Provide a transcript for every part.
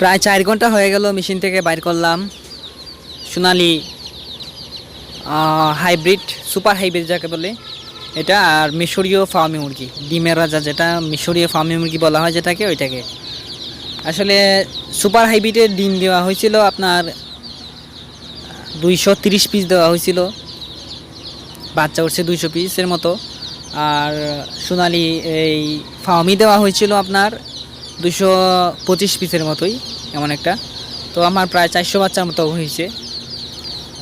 প্রায় 4 ঘন্টা হয়ে গেল মেশিন থেকে বাইর করলাম সোনালি হাইব্রিড সুপার হাইব্রিড যাকে বলে এটা, আর মিশরীয় ফার্মি মুরগি, ডিমের রাজা যেটা মিশরীয় ফার্মি মুরগি বলা হয় যেটাকে, ওইটাকে আসলে সুপার হাইব্রিডের ডিম দেওয়া হয়েছিল আপনার 230 পিস দেওয়া হয়েছিল, বাচ্চা উঠছে 200 পিসের মতো। আর সোনালি এই ফার্মি দেওয়া হয়েছিল আপনার 225 পিসের মতোই এমন একটা। তো আমার প্রায় 400 বাচ্চার মতো হয়েছে।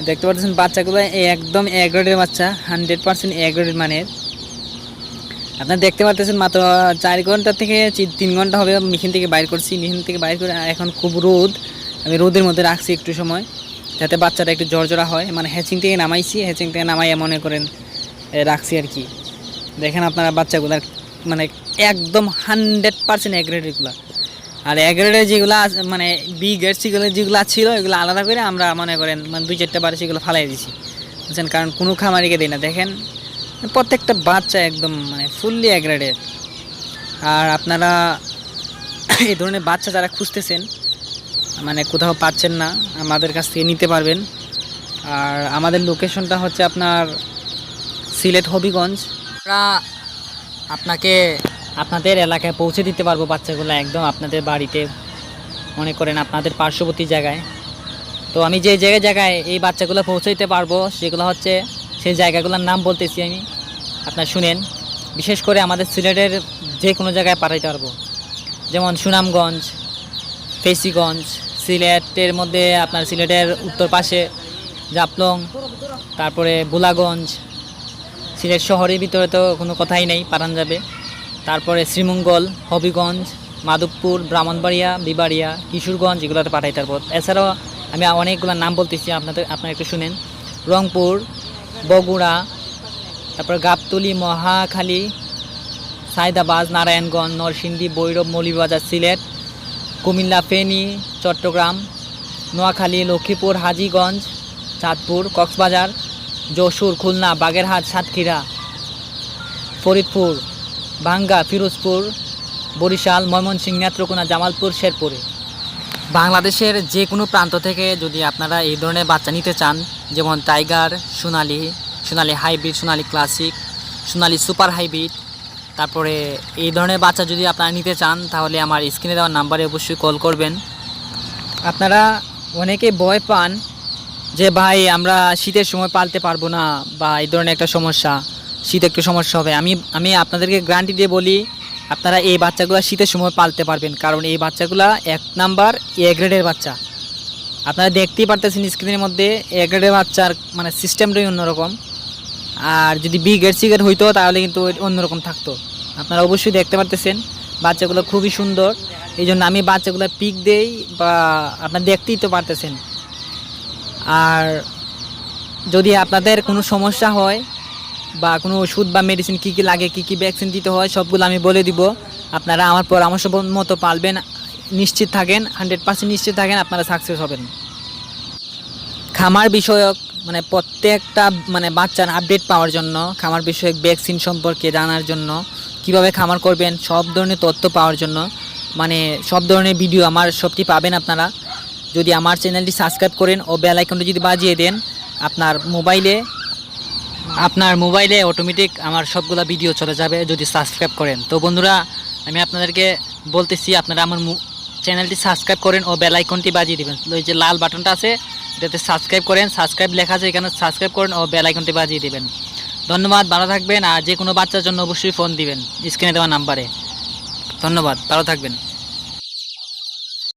দেখতে পাচ্ছেন বাচ্চাগুলো একদম এ গ্রেডের বাচ্চা, 100% এ গ্রেডের মানের। আপনারা দেখতে পাচ্ছেন মাত্র 4 ঘন্টা থেকে 3 ঘন্টা হবে মেশিন থেকে বাইর করছি। মেশিন থেকে বাইর করে এখন খুব রোদ, আমি রোদের মধ্যে রাখছি একটু সময় যাতে বাচ্চাটা একটু জড়জড়া হয়, মানে হ্যাচিং থেকে নামাইছি, হ্যাচিং থেকে নামাইয়া মনে করেন রাখছি আর কি। দেখেন আপনারা বাচ্চাগুলো মানে একদম 100% এ গ্রেডেরগুলো। আর এ গ্রেডের যেগুলো মানে বি গ্রেড যেগুলো ছিল এগুলো আলাদা করে আমরা মনে করেন মানে 2-4টা বারে সেগুলো ফালাই দিছি বুঝছেন, কারণ কোনো খামারিকে দিই না। দেখেন প্রত্যেকটা বাচ্চা একদম মানে ফুললি এ গ্রেডের। আর আপনারা এই ধরনের বাচ্চা যারা খুঁজতেছেন, মানে কোথাও পাচ্ছেন না, আমাদের কাছ থেকে নিতে পারবেন। আর আমাদের লোকেশনটা হচ্ছে আপনার সিলেট হবিগঞ্জ। আমরা আপনাদের এলাকায় পৌঁছে দিতে পারবো বাচ্চাগুলো একদম আপনাদের বাড়িতে, মনে করেন আপনাদের পার্শ্ববর্তী জায়গায়। তো আমি যে জায়গায় এই বাচ্চাগুলো পৌঁছে দিতে পারবো সেগুলো হচ্ছে, সেই জায়গাগুলোর নাম বলতেছি আমি, আপনার শুনেন। বিশেষ করে আমাদের সিলেটের যে কোনো জায়গায় পাঠাইতে পারবো, যেমন সুনামগঞ্জ, ফেসিগঞ্জ, সিলেটের মধ্যে আপনার সিলেটের উত্তর পাশে জাফলং, তারপরে বুলাগঞ্জ, সিলেট শহরের ভিতরে তো কোনো কথাই নেই, পাঠান যাবে। তারপরে শ্রীমঙ্গল, হবিগঞ্জ, মাধবপুর, ব্রাহ্মণবাড়িয়া, বিবাড়িয়া, কিশোরগঞ্জ, এগুলোতে পাঠাইতে পারবো। এছাড়াও আমি অনেকগুলো নাম বলতেছি আপনারা একটু শুনেন। রংপুর, বগুড়া, তারপর গাবতলী, মহাখালী, সায়দাবাদ, নারায়ণগঞ্জ, নরসিংদী, ভৈরব, মৌলভীবাজার, সিলেট, কুমিল্লা, ফেনী, চট্টগ্রাম, নোয়াখালী, লক্ষ্মীপুর, হাজীগঞ্জ, চাঁদপুর, কক্সবাজার, যশোর, খুলনা, বাগেরহাট, সাতক্ষীরা, ফরিদপুর, ভাঙ্গা, ফিরোজপুর, বরিশাল, ময়মনসিংহ, নেত্রকোনা, জামালপুর, শেরপুরে। বাংলাদেশের যে কোনো প্রান্ত থেকে যদি আপনারা এই ধরনের বাচ্চা নিতে চান, যেমন টাইগার, সোনালি হাইব্রিড, সোনালি ক্লাসিক, সোনালি সুপার হাইব্রিড, তারপরে এই ধরনের বাচ্চা যদি আপনারা নিতে চান তাহলে আমার স্ক্রিনে দেওয়ার নাম্বারে অবশ্যই কল করবেন। আপনারা অনেকে ভয় পান যে ভাই আমরা শীতের সময় পালতে পারবো না, বা এই ধরনের একটা সমস্যা, শীত একটু সমস্যা হবে। আমি আপনাদেরকে গ্যারান্টি দিয়ে বলি আপনারা এই বাচ্চাগুলো শীতের সময় পালতে পারবেন, কারণ এই বাচ্চাগুলো 1 নাম্বার এ গ্রেডের বাচ্চা। আপনারা দেখতেই পারতেছেন স্ক্রিনের মধ্যে এ গ্রেডের বাচ্চার মানে সিস্টেমটাই অন্যরকম। আর যদি বি গ্রেড সি গ্রেড হইতো তাহলে কিন্তু অন্যরকম থাকতো। আপনারা অবশ্যই দেখতে পারতেছেন বাচ্চাগুলো খুবই সুন্দর, এই জন্য আমি বাচ্চাগুলো পিক দেই, বা আপনারা দেখতেই তো পারতেছেন। আর যদি আপনাদের কোনো সমস্যা হয় বা কোনো ওষুধ বা মেডিসিন কী কী লাগে, কী কী ভ্যাকসিন দিতে হয়, সবগুলো আমি বলে দিব। আপনারা আমার পরামর্শ মতো পালবেন, নিশ্চিত থাকেন, 100% নিশ্চিত থাকেন আপনারা সাকসেস হবেন। খামার বিষয়ক মানে প্রত্যেকটা মানে বাচ্চার আপডেট পাওয়ার জন্য, খামার বিষয়ক ভ্যাকসিন সম্পর্কে জানার জন্য, কিভাবে খামার করবেন সব ধরনের তথ্য পাওয়ার জন্য, মানে সব ধরনের ভিডিও আমার সবটি পাবেন আপনারা যদি আমার চ্যানেলটি সাবস্ক্রাইব করেন ও বেল আইকনটি যদি বাজিয়ে দেন। আপনার মোবাইলে অটোমেটিক আমার সবগুলো ভিডিও চলে যাবে যদি সাবস্ক্রাইব করেন। তো বন্ধুরা আমি আপনাদেরকে বলতেছি আপনারা আমার চ্যানেলটি সাবস্ক্রাইব করেন ও বেল আইকনটি বাজিয়ে দেবেন। ওই যে লাল বাটনটা আছে এটাতে সাবস্ক্রাইব করেন, সাবস্ক্রাইব লেখা আছে এখানে সাবস্ক্রাইব করেন ও বেল আইকনটি বাজিয়ে দেবেন। ধন্যবাদ, ভালো থাকবেন। আর যে কোনো বাচ্চার জন্য অবশ্যই ফোন দিবেন স্ক্রিনে দেওয়া নাম্বারে। ধন্যবাদ, ভালো থাকবেন।